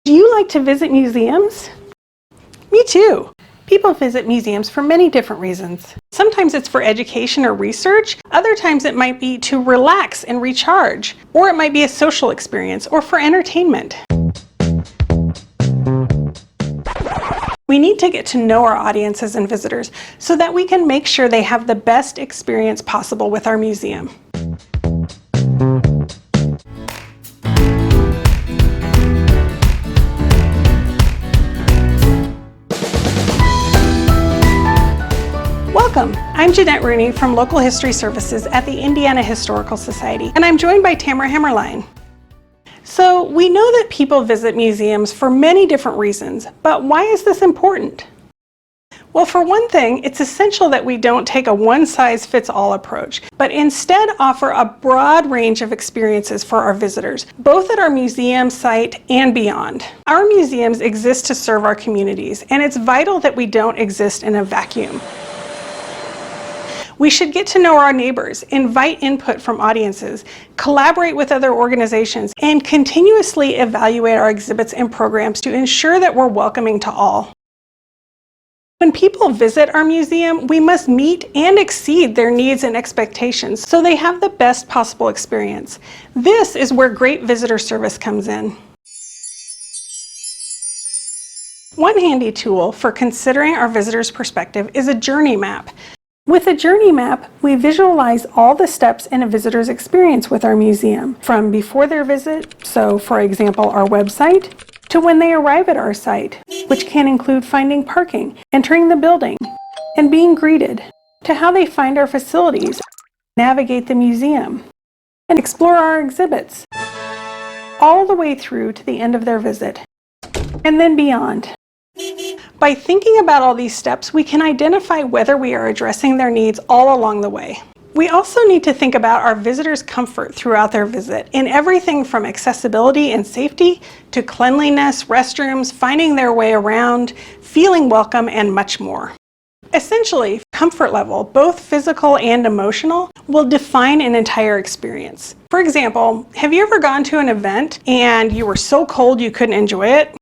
Do you like to visit museums? Me too. People visit museums for many different reasons. Sometimes it's for education or research. Other times it might be to relax and recharge. Or it might be a social experience or for entertainment. We need to get to know our audiences and visitors so that we can make sure they have the best experience possible with our museum. Welcome, I'm Jeanette Rooney from Local History Services at the Indiana Historical Society, and I'm joined by Tamara Hammerline. So we know that people visit museums for many different reasons, but why is this important? Well, for one thing, it's essential that we don't take a one-size-fits-all approach, but instead offer a broad range of experiences for our visitors, both at our museum site and beyond. Our museums exist to serve our communities, and it's vital that we don't exist in a vacuum. We should get to know our neighbors, invite input from audiences, collaborate with other organizations, and continuously evaluate our exhibits and programs to ensure that we're welcoming to all. When people visit our museum, we must meet and exceed their needs and expectations so they have the best possible experience. This is where great visitor service comes in. One handy tool for considering our visitor's perspective is a journey map. With a journey map, we visualize all the steps in a visitor's experience with our museum, from before their visit, so for example our website, to when they arrive at our site, which can include finding parking, entering the building, and being greeted, to how they find our facilities, navigate the museum, and explore our exhibits, all the way through to the end of their visit, and then beyond. By thinking about all these steps, we can identify whether we are addressing their needs all along the way. We also need to think about our visitors' comfort throughout their visit in everything from accessibility and safety to cleanliness, restrooms, finding their way around, feeling welcome, and much more. Essentially, comfort level, both physical and emotional, will define an entire experience. For example, have you ever gone to an event and you were so cold you couldn't enjoy it?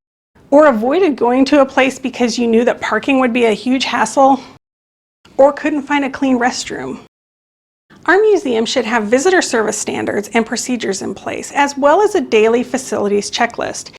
Or avoided going to a place because you knew that parking would be a huge hassle? Or couldn't find a clean restroom? Our museum should have visitor service standards and procedures in place, as well as a daily facilities checklist.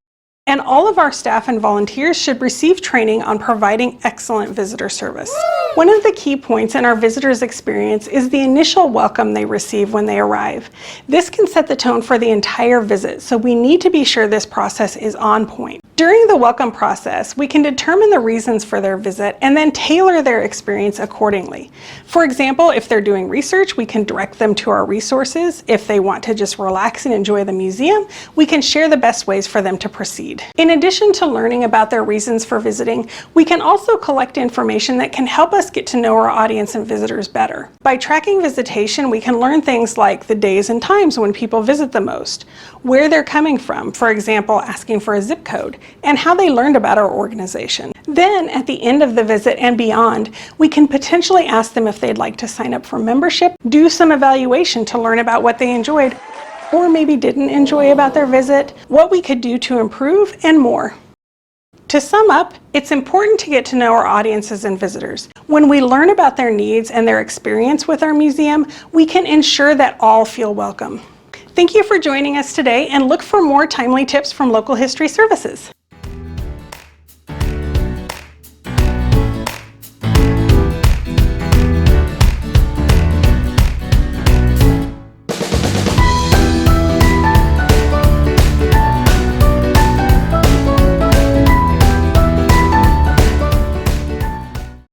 And all of our staff and volunteers should receive training on providing excellent visitor service. One of the key points in our visitors' experience is the initial welcome they receive when they arrive. This can set the tone for the entire visit, so we need to be sure this process is on point. During the welcome process, we can determine the reasons for their visit and then tailor their experience accordingly. For example, if they're doing research, we can direct them to our resources. If they want to just relax and enjoy the museum, we can share the best ways for them to proceed. In addition to learning about their reasons for visiting, we can also collect information that can help us get to know our audience and visitors better. By tracking visitation, we can learn things like the days and times when people visit the most, where they're coming from, for example, asking for a zip code, and how they learned about our organization. Then, at the end of the visit and beyond, we can potentially ask them if they'd like to sign up for membership, do some evaluation to learn about what they enjoyed, or maybe didn't enjoy about their visit, what we could do to improve, and more. To sum up, it's important to get to know our audiences and visitors. When we learn about their needs and their experience with our museum, we can ensure that all feel welcome. Thank you for joining us today, and look for more timely tips from Local History Services.